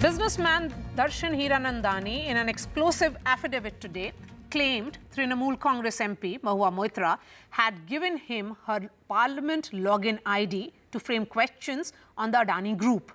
Businessman Darshan Hiranandani, in an explosive affidavit today, claimed Trinamool Congress MP Mahua Moitra had given him her parliament login ID to frame questions on the Adani group,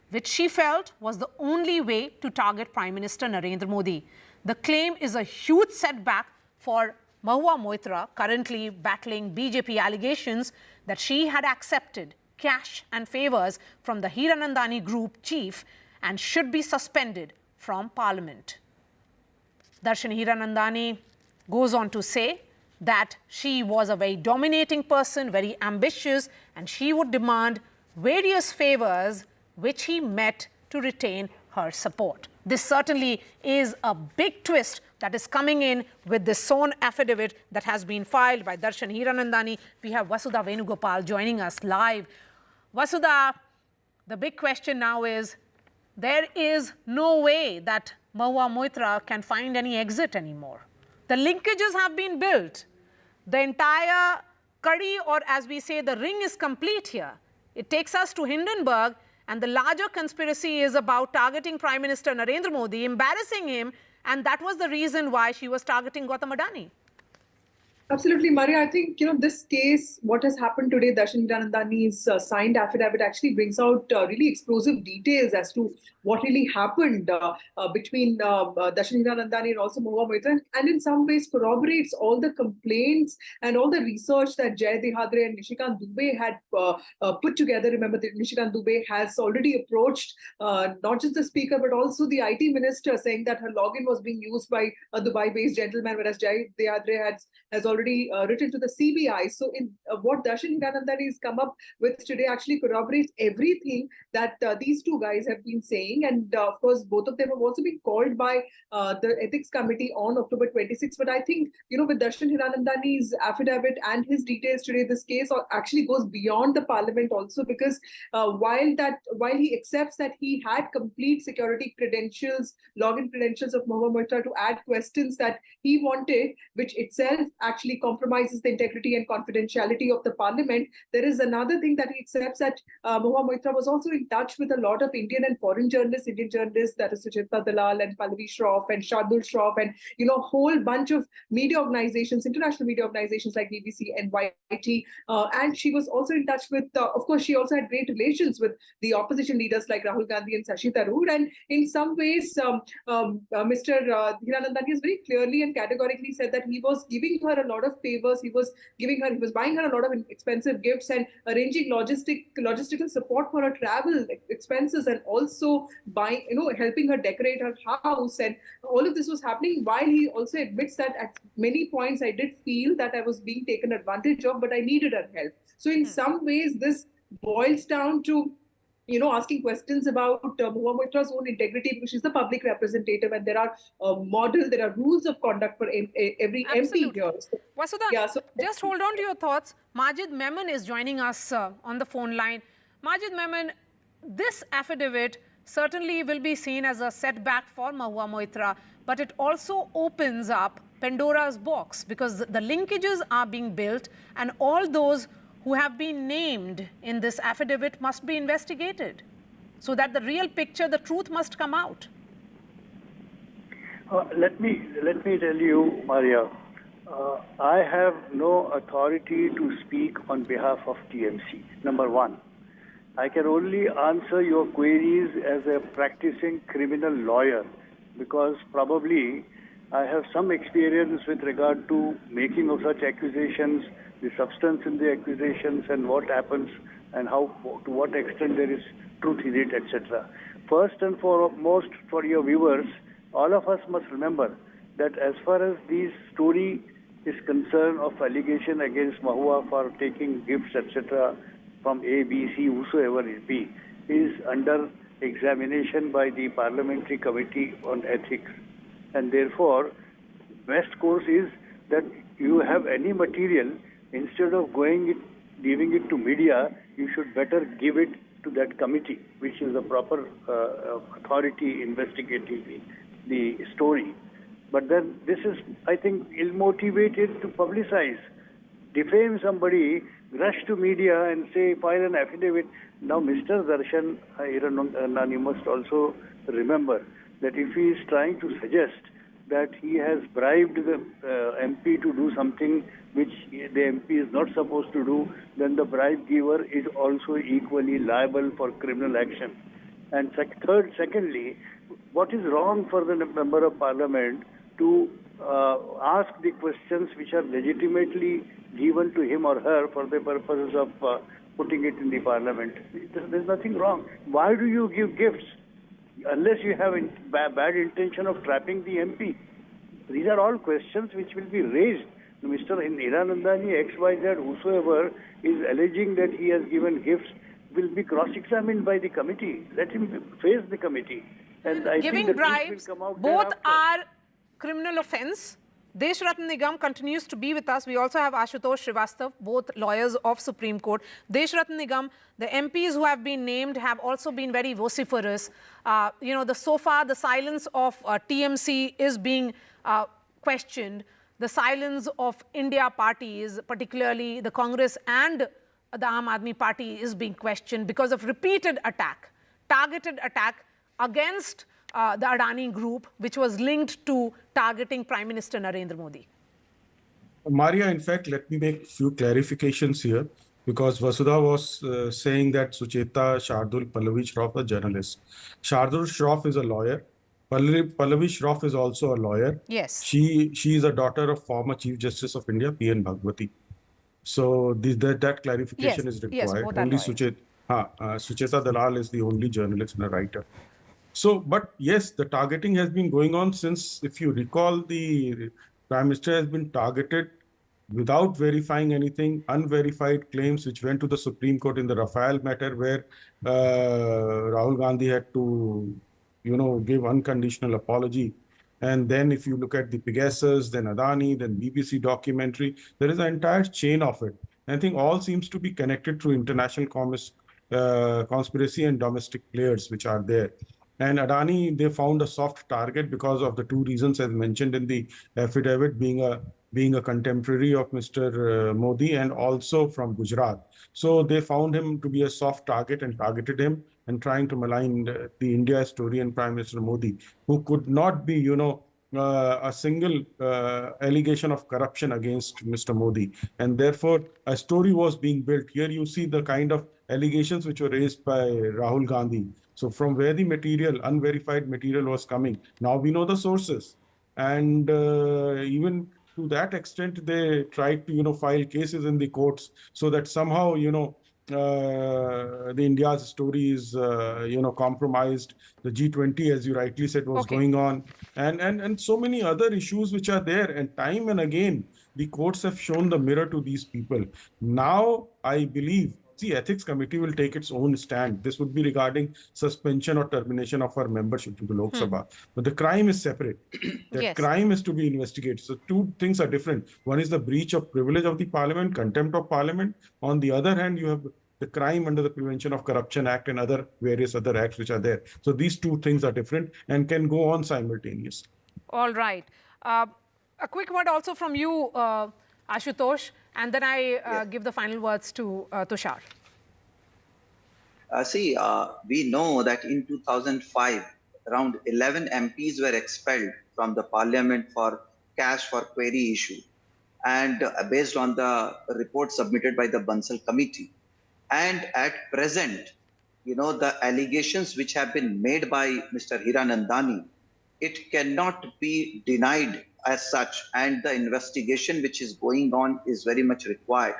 which she felt was the only way to target Prime Minister Narendra Modi. The claim is a huge setback for Mahua Moitra, currently battling BJP allegations that she had accepted cash and favours from the Hirnandani group chief and should be suspended from Parliament. Darshan Hiranandani goes on to say that she was a very dominating person, very ambitious, and she would demand various favours which he met to retain her support. This certainly is a big twist that is coming in with this sworn affidavit that has been filed by Darshan Hiranandani. We have Vasudha Venugopal joining us live. Vasudha, the big question now is, there is no way that Mahua Moitra can find any exit anymore. The linkages have been built. The entire curry, or as we say, the ring is complete here. It takes us to Hindenburg, and the larger conspiracy is about targeting Prime Minister Narendra Modi, embarrassing him, and that was the reason why she was targeting Gautam Adani. Absolutely, Maria. I think, this case, what has happened today, Darshan Hiranandani's signed affidavit actually brings out really explosive details as to what really happened between Darshan Hiranandani and also Mahua Moitra, and in some ways corroborates all the complaints and all the research that Jay Dehadre and Nishikant Dubey had put together. Remember that Nishikant Dubey has already approached not just the speaker, but also the IT minister, saying that her login was being used by a Dubai-based gentleman, whereas Jay Dehadre has already written to the CBI. So in what Darshan Hiranandani has come up with today actually corroborates everything that these two guys have been saying. And of course, both of them have also been called by the ethics committee on October 26. But I think, with Darshan Hiranandani's affidavit and his details today, this case actually goes beyond the parliament also, because while he accepts that he had complete security credentials, login credentials of Mahua Moitra to add questions that he wanted, which itself actually compromises the integrity and confidentiality of the parliament, there is another thing that he accepts, that Mahua Moitra was also in touch with a lot of Indian and foreign journalists, that is Suchita Dalal and Pallavi Shroff and Shardul Shroff, and a whole bunch of media organizations, international media organizations like BBC and YT. And she was also in touch with, of course, she also had great relations with the opposition leaders like Rahul Gandhi and Shashi Tharoor. And in some ways, Mr. Hiranandani has very clearly and categorically said that he was giving her a lot of favors. He was buying her a lot of expensive gifts and arranging logistical support for her travel expenses, and also helping her decorate her house. And all of this was happening while he also admits that at many points I did feel that I was being taken advantage of, but I needed her help. So in some ways, this boils down to asking questions about Mahua Moitra's own integrity, because she's the public representative, and there are rules of conduct for every MP here. So, Vasudha, just hold on to your thoughts. Majid Memon is joining us on the phone line. Majid Memon, this affidavit certainly will be seen as a setback for Mahua Moitra, but it also opens up Pandora's box, because the linkages are being built, and all those who have been named in this affidavit must be investigated, so that the real picture, the truth must come out. Let me tell you, Maria, I have no authority to speak on behalf of TMC. Number one, I can only answer your queries as a practicing criminal lawyer, because probably I have some experience with regard to making of such accusations, the substance in the accusations, and what happens, and to what extent there is truth in it, etc. First and foremost, for your viewers, all of us must remember that as far as this story is concerned of allegation against Mahua for taking gifts, etc., from A, B, C, whosoever it be, is under examination by the Parliamentary Committee on Ethics. And therefore, best course is that you have any material, instead of giving it to media, you should better give it to that committee, which is the proper authority investigating the story. But then this is, I think, ill-motivated to publicize, defame somebody, rush to media and say, file an affidavit. Now, Mr. Darshan Hiranandani must also remember that if he is trying to suggest that he has bribed the MP to do something which the MP is not supposed to do, then the bribe giver is also equally liable for criminal action. And secondly, what is wrong for the member of parliament to ask the questions which are legitimately given to him or her for the purposes of putting it in the parliament? There's nothing wrong. Why do you give gifts unless you have bad intention of trapping the MP? These are all questions which will be raised. Mr. Hiranandani, XYZ, whosoever is alleging that he has given gifts will be cross-examined by the committee. Let him face the committee. And I Giving think bribes, will come out both thereafter. are criminal offence. Deshratna Nigam continues to be with us. We also have Ashutosh Srivastav, both lawyers of Supreme Court. Deshratna Nigam, the MPs who have been named have also been very vociferous. So far the silence of TMC is being questioned. The silence of India parties, particularly the Congress and the Aam Aadmi Party, is being questioned because of repeated targeted attack against the Adani group, which was linked to targeting Prime Minister Narendra Modi. Maria, in fact, let me make a few clarifications here, because Vasudha was saying that Sucheta Shardul Pallavi Shroff a journalist. Shardul Shroff is a lawyer. Pallavi Shroff is also a lawyer. Yes. She is a daughter of former Chief Justice of India, P.N. Bhagwati. So that clarification is required. Yes, both are only lawyers. Sucheta Dalal is the only journalist and a writer. So, but yes, the targeting has been going on since, if you recall, the Prime Minister has been targeted without verifying anything, unverified claims which went to the Supreme Court in the Rafale matter, where Rahul Gandhi had to, give unconditional apology. And then if you look at the Pegasus, then Adani, then BBC documentary, there is an entire chain of it. And I think all seems to be connected through international conspiracy and domestic players which are there. And Adani, they found a soft target because of the two reasons as mentioned in the affidavit, being a contemporary of Mr. Modi and also from Gujarat. So they found him to be a soft target and targeted him and trying to malign the India historian Prime Minister Modi, who could not be, a single allegation of corruption against Mr. Modi. And therefore, a story was being built. Here you see the kind of allegations which were raised by Rahul Gandhi. So from where the material, unverified material was coming, now we know the sources. And even to that extent, they tried to, file cases in the courts so that somehow, the India's story is, compromised. The G20, as you rightly said, was going on. And so many other issues which are there. And time and again, the courts have shown the mirror to these people. Now, I believe, the Ethics Committee will take its own stand. This would be regarding suspension or termination of our membership to the Lok Sabha. But the crime is separate. The crime is to be investigated. So two things are different. One is the breach of privilege of the parliament, contempt of parliament. On the other hand, you have the crime under the Prevention of Corruption Act and various other acts which are there. So these two things are different and can go on simultaneously. All right. A quick word also from you, Ashutosh, and then I give the final words to Tushar. We know that in 2005, around 11 MPs were expelled from the parliament for cash for query issue, and based on the report submitted by the Bansal committee. And at present, the allegations which have been made by Mr. Hiranandani, it cannot be denied as such, and the investigation which is going on is very much required.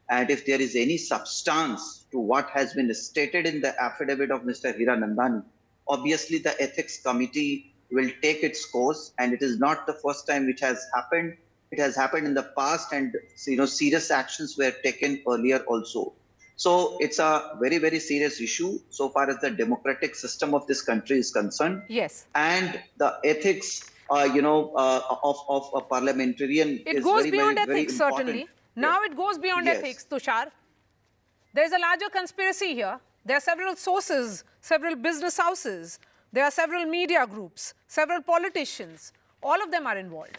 And if there is any substance to what has been stated in the affidavit of Mr. Hiranandani, obviously the Ethics Committee will take its course, and it is not the first time which has happened. It has happened in the past, and serious actions were taken earlier also. So it's a very, very serious issue so far as the democratic system of this country is concerned. Yes. And the ethics of a parliamentarian it goes beyond ethics, certainly. Now it goes beyond ethics, Tushar. There's a larger conspiracy here. There are several sources, several business houses. There are several media groups, several politicians. All of them are involved.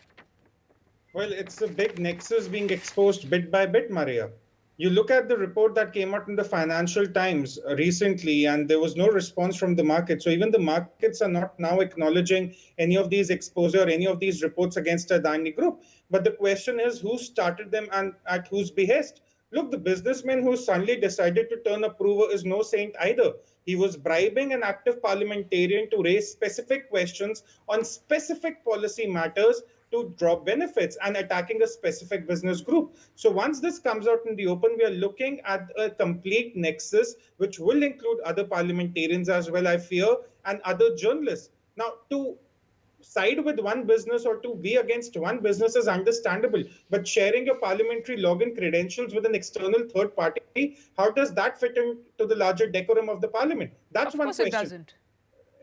Well, it's a big nexus being exposed bit by bit, Maria. You look at the report that came out in the Financial Times recently, and there was no response from the market. So even the markets are not now acknowledging any of these exposure, any of these reports against Adani Group. But the question is, who started them and at whose behest? Look, the businessman who suddenly decided to turn approver is no saint either. He was bribing an active parliamentarian to raise specific questions on specific policy matters to drop benefits and attacking a specific business group. So once this comes out in the open, we are looking at a complete nexus, which will include other parliamentarians as well, I fear, and other journalists. Now, to side with one business or to be against one business is understandable, but sharing your parliamentary login credentials with an external third party, how does that fit into the larger decorum of the parliament? That's one question. Of course it doesn't.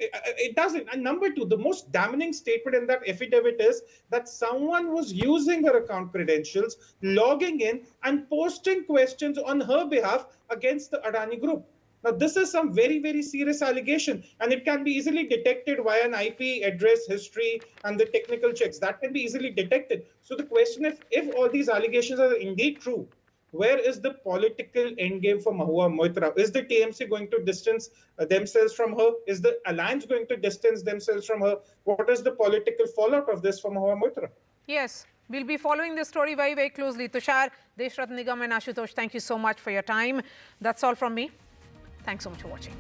It doesn't. And number two, the most damning statement in that affidavit is that someone was using her account credentials, logging in and posting questions on her behalf against the Adani Group. Now, this is some very, very serious allegation, and it can be easily detected via an IP address history and the technical checks. That can be easily detected. So the question is, if all these allegations are indeed true, where is the political endgame for Mahua Moitra? Is the TMC going to distance themselves from her? Is the alliance going to distance themselves from her? What is the political fallout of this for Mahua Moitra? Yes, we'll be following this story very, very closely. Tushar, Deshrat Nigam and Ashutosh, thank you so much for your time. That's all from me. Thanks so much for watching.